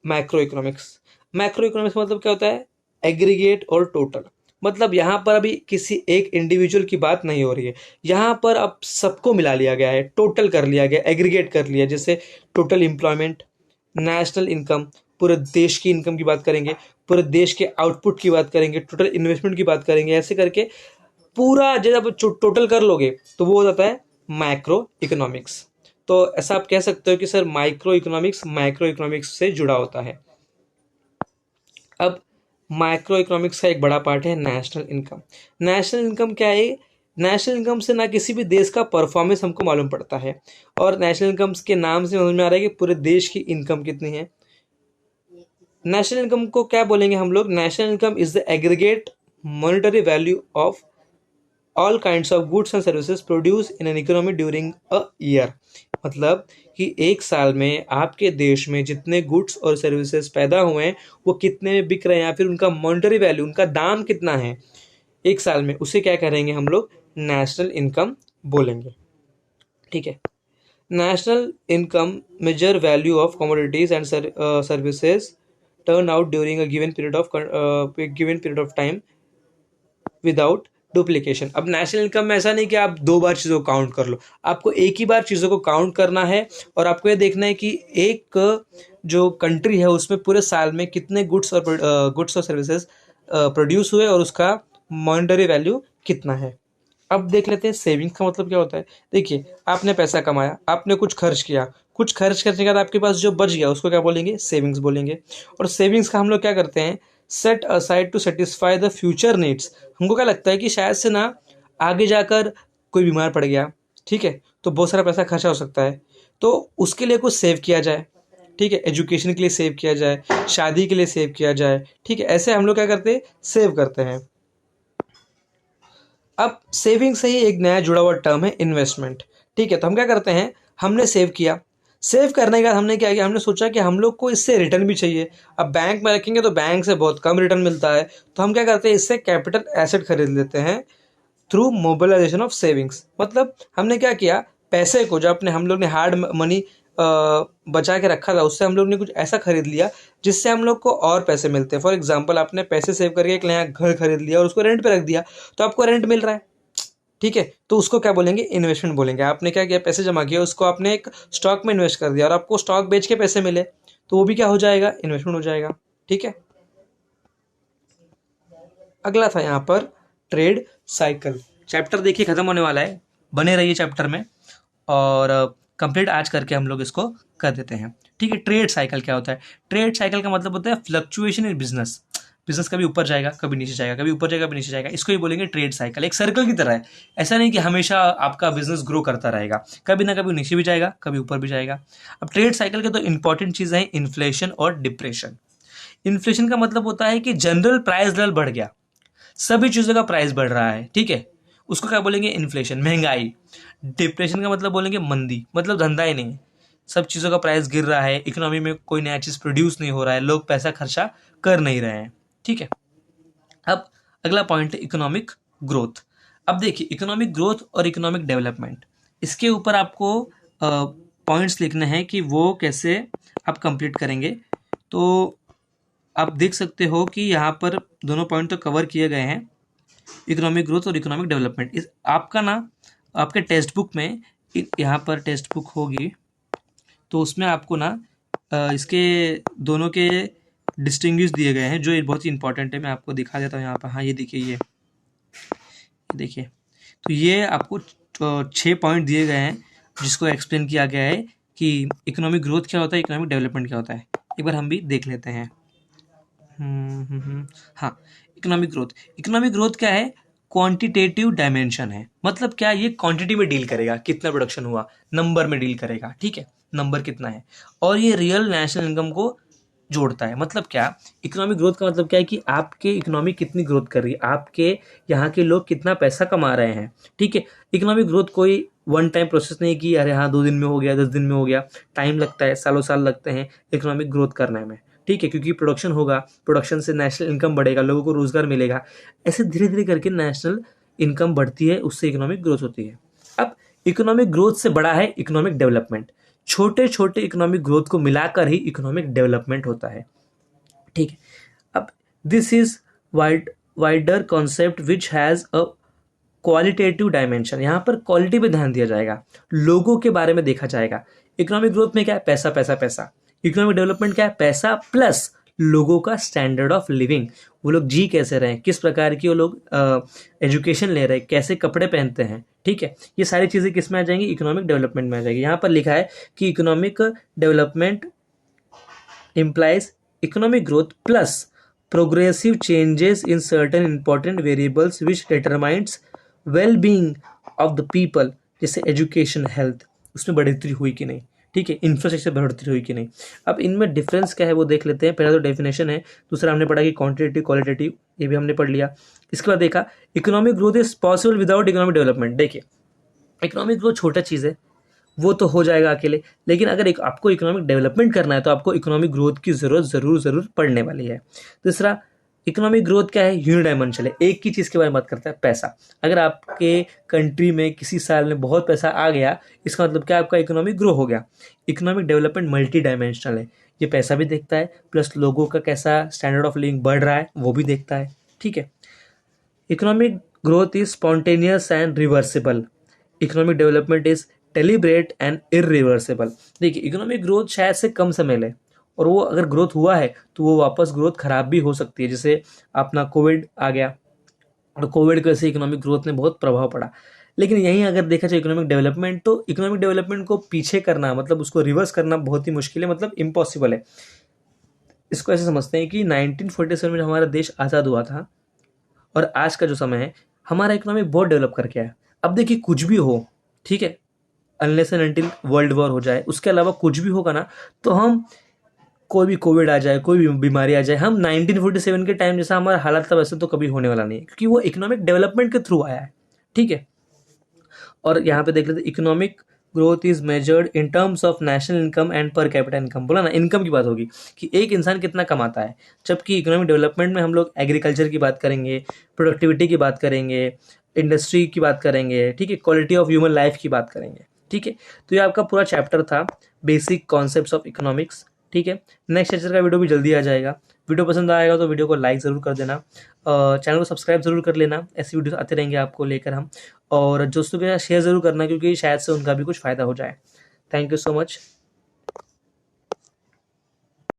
मैक्रो इकोनॉमिक्स। मैक्रो इकोनॉमिक्स मतलब क्या होता है, एग्रीगेट और टोटल। मतलब यहाँ पर अभी किसी एक इंडिविजुअल की बात नहीं हो रही है, यहाँ पर अब सबको मिला लिया गया है, टोटल कर लिया गया, एग्रीगेट कर लिया। जैसे टोटल एम्प्लॉयमेंट, नेशनल इनकम, पूरे देश की इनकम की बात करेंगे, पूरे देश के आउटपुट की बात करेंगे, टोटल इन्वेस्टमेंट की बात करेंगे, ऐसे करके पूरा जब आप टोटल कर लोगे तो वो हो जाता है मैक्रो इकोनॉमिक्स। तो ऐसा आप कह सकते हो कि sir micro economics macro economics से जुड़ा होता है। अब माइक्रो इकोनॉमिक्स का एक बड़ा पार्ट है नेशनल इनकम। नेशनल इनकम क्या है, नेशनल इनकम से ना किसी भी देश का परफॉर्मेंस हमको मालूम पड़ता है, और नेशनल इनकम के नाम से समझ में आ रहा है कि पूरे देश की इनकम कितनी है। नेशनल इनकम को क्या बोलेंगे हम लोग, national income is the aggregate monetary value of all kinds of goods and services produce in an economy during a year. मतलब कि एक साल में आपके देश में जितने गुड्स और सर्विसेज पैदा हुए हैं, वो कितने में बिक रहे हैं, या फिर उनका मॉनेटरी वैल्यू, उनका दाम कितना है एक साल में, उसे क्या करेंगे हम लोग, नेशनल इनकम बोलेंगे, ठीक है। National income measure value of commodities and services turn out during a given period of time without duplication. अब नेशनल इनकम में ऐसा नहीं कि आप दो बार चीज़ों को काउंट कर लो, आपको एक ही बार चीज़ों को काउंट करना है, और आपको ये देखना है कि एक जो कंट्री है उसमें पूरे साल में कितने गुड्स और सर्विसेज प्रोड्यूस हुए, और उसका मॉनेटरी वैल्यू कितना है। अब देख लेते हैं सेविंग्स का मतलब क्या होता है। देखिए, आपने पैसा कमाया, आपने कुछ खर्च किया, कुछ खर्च करने के बाद आपके पास जो बच गया उसको क्या बोलेंगे, सेविंग्स बोलेंगे। और सेविंग्स का हम लोग क्या करते हैं, set aside to satisfy the future needs. हमको क्या लगता है कि शायद से ना आगे जाकर कोई बीमार पड़ गया, ठीक है, तो बहुत सारा पैसा खर्चा हो सकता है, तो उसके लिए कुछ सेव किया जाए, ठीक है, एजुकेशन के लिए सेव किया जाए, शादी के लिए सेव किया जाए, ठीक है। ऐसे हम लोग क्या करते हैं, सेव करते हैं। अब सेविंग से ही एक नया जुड़ा हुआ टर्म है इन्वेस्टमेंट, ठीक है। तो हम क्या करते हैं, हमने सेव किया, सेव करने के बाद हमने क्या किया, हमने सोचा कि हम लोग को इससे रिटर्न भी चाहिए। अब बैंक में रखेंगे तो बैंक से बहुत कम रिटर्न मिलता है, तो हम क्या करते हैं, इससे कैपिटल एसेट खरीद लेते हैं थ्रू मोबिलाइजेशन ऑफ सेविंग्स। मतलब हमने क्या किया, पैसे को जो अपने हम लोग ने हार्ड मनी बचा के रखा था उससे हम लोग ने कुछ ऐसा खरीद लिया जिससे हम लोग को और पैसे मिलते हैं। फॉर एग्जाम्पल, आपने पैसे सेव करके एक नया घर खरीद लिया और उसको रेंट पे रख दिया, तो आपको रेंट मिल रहा है, ठीक है, तो उसको क्या बोलेंगे? इन्वेस्टमेंट बोलेंगे। आपने क्या किया? पैसे जमा किया, उसको आपने एक स्टॉक में इन्वेस्ट कर दिया और आपको स्टॉक बेच के पैसे मिले, तो वो भी क्या हो जाएगा? इन्वेस्टमेंट हो जाएगा, ठीक है। अगला था यहाँ पर ट्रेड साइकिल। चैप्टर देखिए खत्म होने वाला है, बने रहिए चैप्टर में और कंप्लीट आज करके हम लोग इसको कर देते हैं, ठीक है। ट्रेड साइकिल क्या होता है? ट्रेड साइकिल का मतलब होता है फ्लक्चुएशन इन बिजनेस। बिजनेस कभी ऊपर जाएगा, कभी नीचे जाएगा, कभी ऊपर जाएगा, कभी नीचे जाएगा, इसको ही बोलेंगे ट्रेड साइकिल। एक सर्कल की तरह है, ऐसा नहीं कि हमेशा आपका बिजनेस ग्रो करता रहेगा, कभी ना कभी नीचे भी जाएगा, कभी ऊपर भी जाएगा। अब ट्रेड साइकिल के तो इंपॉर्टेंट चीज़ें हैं इन्फ्लेशन और डिप्रेशन। इन्फ्लेशन का मतलब होता है कि जनरल प्राइस लेवल बढ़ गया, सभी चीज़ों का प्राइस बढ़ रहा है, ठीक है, उसको क्या बोलेंगे? इन्फ्लेशन, महंगाई। डिप्रेशन का मतलब बोलेंगे मंदी, मतलब धंधा ही नहीं है, सब चीज़ों का प्राइस गिर रहा है, इकोनॉमी में कोई नया चीज़ प्रोड्यूस नहीं हो रहा है, लोग पैसा खर्चा कर नहीं रहे हैं, ठीक है। अब अगला पॉइंट है इकोनॉमिक ग्रोथ। अब देखिए इकोनॉमिक ग्रोथ और इकोनॉमिक डेवलपमेंट, इसके ऊपर आपको पॉइंट्स लिखने हैं कि वो कैसे आप कंप्लीट करेंगे। तो आप देख सकते हो कि यहाँ पर दोनों पॉइंट तो कवर किए गए हैं, इकोनॉमिक ग्रोथ और इकोनॉमिक डेवलपमेंट। इस आपका ना आपके टेक्स्ट बुक में यहाँ पर टेक्स्ट बुक होगी, तो उसमें आपको ना इसके दोनों के डिस्टिंग्विश दिए गए हैं, जो ये बहुत ही इंपॉर्टेंट है। मैं आपको दिखा देता हूँ यहाँ पर। हाँ, ये देखिए, ये देखिए, तो ये आपको 6 पॉइंट दिए गए हैं जिसको एक्सप्लेन किया गया है कि इकोनॉमिक ग्रोथ क्या होता है, इकोनॉमिक डेवलपमेंट क्या होता है। एक बार हम भी देख लेते हैं। हाँ, इकोनॉमिक ग्रोथ क्या है? क्वांटिटेटिव डायमेंशन है, मतलब क्या? ये क्वांटिटी में डील करेगा, कितना प्रोडक्शन हुआ, नंबर में डील करेगा, ठीक है, नंबर कितना है। और ये रियल नेशनल इनकम को जोड़ता है। मतलब क्या? इकोनॉमिक ग्रोथ का मतलब क्या है कि आपके इकोनॉमी कितनी ग्रोथ कर रही है, आपके यहाँ के लोग कितना पैसा कमा रहे हैं, ठीक है। इकोनॉमिक ग्रोथ कोई वन टाइम प्रोसेस नहीं कि अरे हाँ 2 दिन में हो गया, 10 दिन में हो गया। टाइम लगता है, सालों साल लगते हैं इकोनॉमिक ग्रोथ करने में, ठीक है, क्योंकि प्रोडक्शन होगा, प्रोडक्शन से नेशनल इनकम बढ़ेगा, लोगों को रोजगार मिलेगा, ऐसे धीरे धीरे करके नेशनल इनकम बढ़ती है, उससे इकोनॉमिक ग्रोथ होती है। अब इकोनॉमिक ग्रोथ से बड़ा है इकोनॉमिक डेवलपमेंट। छोटे छोटे इकोनॉमिक ग्रोथ को मिलाकर ही इकोनॉमिक डेवलपमेंट होता है, ठीक है। अब this is wider concept which has a qualitative dimension. यहाँ पर क्वालिटी पे ध्यान दिया जाएगा, लोगों के बारे में देखा जाएगा। इकोनॉमिक ग्रोथ में क्या है? पैसा पैसा पैसा। इकोनॉमिक डेवलपमेंट क्या है? पैसा प्लस लोगों का स्टैंडर्ड ऑफ लिविंग, वो लोग जी कैसे रहे हैं, किस प्रकार की वो लोग एजुकेशन ले रहे हैं, कैसे कपड़े पहनते हैं, ठीक है। ये सारी चीज़ें किस में आ जाएंगी? इकोनॉमिक डेवलपमेंट में आ जाएगी। यहाँ पर लिखा है कि economic development implies economic growth plus progressive changes in certain important variables which determines well-being of the people, जैसे एजुकेशन, हेल्थ, उसमें बढ़ोतरी हुई कि नहीं, ठीक है, इंफ्रास्ट्रक्चर बढ़ोतरी हुई कि नहीं। अब इनमें डिफरेंस क्या है वो देख लेते हैं। पहला तो डेफिनेशन है, दूसरा हमने पढ़ा कि क्वांटिटेटिव क्वालिटेटिव, ये भी हमने पढ़ लिया। इसके बाद देखा economic growth is possible without economic development. देखिए इकोनॉमिक ग्रोथ छोटा चीज़ है, वो तो हो जाएगा अकेले, लेकिन अगर एक आपको इकोनॉमिक डेवलपमेंट करना है तो आपको इकोनॉमिक ग्रोथ की ज़रूरत ज़रूर पड़ने वाली है। तीसरा, इकोनॉमिक ग्रोथ क्या है? यूनिडायमेंशनल है, एक ही चीज़ के बारे में बात करता है, पैसा। अगर आपके कंट्री में किसी साल में बहुत पैसा आ गया, इसका मतलब क्या? आपका इकोनॉमिक ग्रो हो गया। इकोनॉमिक डेवलपमेंट मल्टी डायमेंशनल है, ये पैसा भी देखता है प्लस लोगों का कैसा स्टैंडर्ड ऑफ लिविंग बढ़ रहा है वो भी देखता है, ठीक है। Economic growth is spontaneous and reversible, economic development is deliberate and irreversible. देखिए इकोनॉमिक ग्रोथ शायद से कम समय ले, और वो अगर ग्रोथ हुआ है तो वो वापस ग्रोथ खराब भी हो सकती है। जैसे अपना कोविड आ गया, तो कोविड की वजह से इकोनॉमिक ग्रोथ में बहुत प्रभाव पड़ा। लेकिन यहीं अगर देखा जाए इकोनॉमिक डेवलपमेंट, तो इकोनॉमिक डेवलपमेंट को पीछे करना, मतलब उसको रिवर्स करना बहुत ही मुश्किल है, मतलब इम्पॉसिबल है। इसको ऐसे समझते हैं कि 1947 में जब हमारा देश आज़ाद हुआ था और आज का जो समय है, हमारा इकोनॉमी बहुत डेवलप करके आया। अब देखिए कुछ भी हो, ठीक है, unless and until world war हो जाए, उसके अलावा कुछ भी होगा ना, तो हम कोई भी कोविड आ जाए, कोई भी बीमारी आ जाए, हम 1947 के टाइम जैसा हमारा हालत था वैसे तो कभी होने वाला नहीं है, क्योंकि वो इकोनॉमिक डेवलपमेंट के थ्रू आया है, ठीक है। और यहाँ पे देख लेते economic growth is measured in terms of national income and per capita income. बोला ना, इनकम की बात होगी कि एक इंसान कितना कमाता है, जबकि इकोनॉमिक डेवलपमेंट में हम लोग एग्रीकल्चर की बात करेंगे, प्रोडक्टिविटी की बात करेंगे, इंडस्ट्री की बात करेंगे, ठीक है, क्वालिटी ऑफ ह्यूमन लाइफ की बात करेंगे, ठीक है। तो ये आपका पूरा चैप्टर था बेसिक कॉन्सेप्ट्स ऑफ इकोनॉमिक्स। ठीक है, नेक्स्ट लेक्चर का वीडियो भी जल्दी आ जाएगा। वीडियो पसंद आएगा तो वीडियो को लाइक ज़रूर कर देना, चैनल को सब्सक्राइब ज़रूर कर लेना, ऐसी वीडियो आते रहेंगे आपको लेकर हम, और दोस्तों के साथ शेयर ज़रूर करना क्योंकि शायद से उनका भी कुछ फ़ायदा हो जाए। Thank you so much.